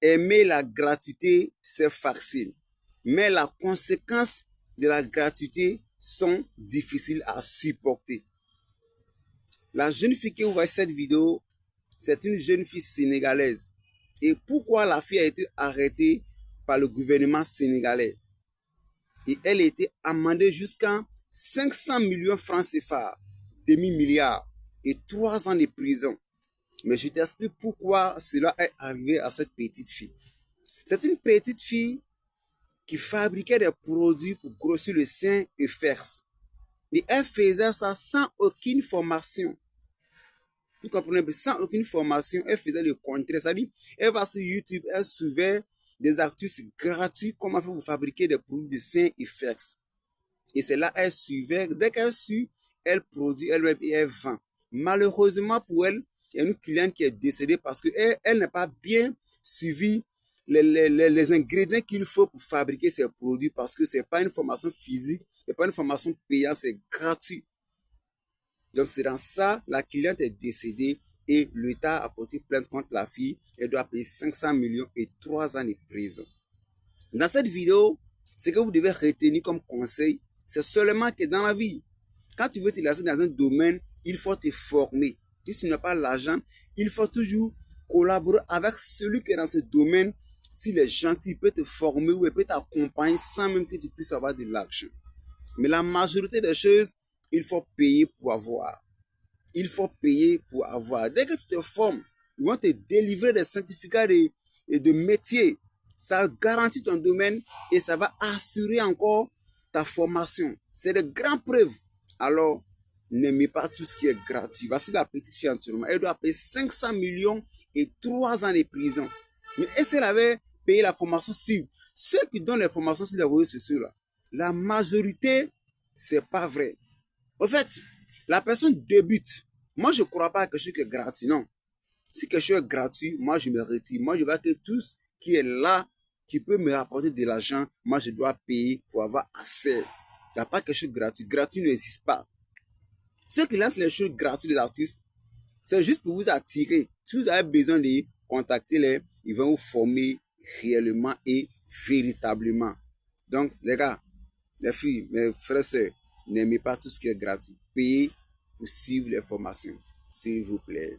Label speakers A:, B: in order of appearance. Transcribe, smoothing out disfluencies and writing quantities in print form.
A: Aimer la gratuité, c'est facile. Mais les conséquences de la gratuité sont difficiles à supporter. La jeune fille que vous voyez cette vidéo, c'est une jeune fille sénégalaise. Et pourquoi la fille a été arrêtée par le gouvernement sénégalais? Et elle a été amendée jusqu'à 500 millions francs CFA, demi-milliard, et 3 ans de prison. Mais je t'explique pourquoi cela est arrivé à cette petite fille. C'est une petite fille qui fabriquait des produits pour grossir le sein et fesses. Et elle faisait ça sans aucune formation. Vous comprenez? Sans aucune formation, elle faisait le contraire. C'est-à-dire, elle va sur YouTube, elle suivait des astuces gratuites, comment faire pour fabriquer des produits de seins et fesses. Et c'est là elle suivait. Dès qu'elle suit, elle produit elle-même et elle vend. Malheureusement pour elle, il y a une cliente qui est décédée parce qu'elle n'a pas bien suivi les ingrédients qu'il faut pour fabriquer ces produits parce que ce n'est pas une formation physique, ce n'est pas une formation payante, c'est gratuit. Donc, c'est dans ça, la cliente est décédée et l'État a porté plainte contre la fille. Elle doit payer 500 millions et 3 ans de prison. Dans cette vidéo, ce que vous devez retenir comme conseil, c'est seulement que dans la vie, quand tu veux te lancer dans un domaine, il faut te former. Si tu n'as pas l'argent, il faut toujours collaborer avec celui qui est dans ce domaine. S'il est gentil, il peut te former ou il peut t'accompagner sans même que tu puisses avoir de l'argent. Mais la majorité des choses, il faut payer pour avoir. Il faut payer pour avoir. Dès que tu te formes, ils vont te délivrer des certificats de métier. Ça garantit ton domaine et ça va assurer encore ta formation. C'est de grandes preuves. Alors, n'aimez pas tout ce qui est gratuit. Voici la petite fille entièrement. Elle doit payer 500 millions et 3 ans de prison. Mais est-ce qu'elle avait payé la formation sur ceux qui donnent les formations sur les réseaux sociaux là? La majorité, c'est pas vrai. En fait, la personne débute. Moi, je ne crois pas à quelque chose qui est gratuit, non. Si quelque chose est gratuit, moi, je me retire. Moi, je vois que tout ce qui est là, qui peut me rapporter de l'argent, moi, je dois payer pour avoir assez. Il n'y a pas quelque chose de gratuit. Gratuit n'existe pas. Ceux qui lancent les choses gratuites des artistes, c'est juste pour vous attirer. Si vous avez besoin de contacter les, ils vont vous former réellement et véritablement. Donc, les gars, les filles, mes frères et sœurs, n'aimez pas tout ce qui est gratuit. Payez pour suivre les formations, s'il vous plaît.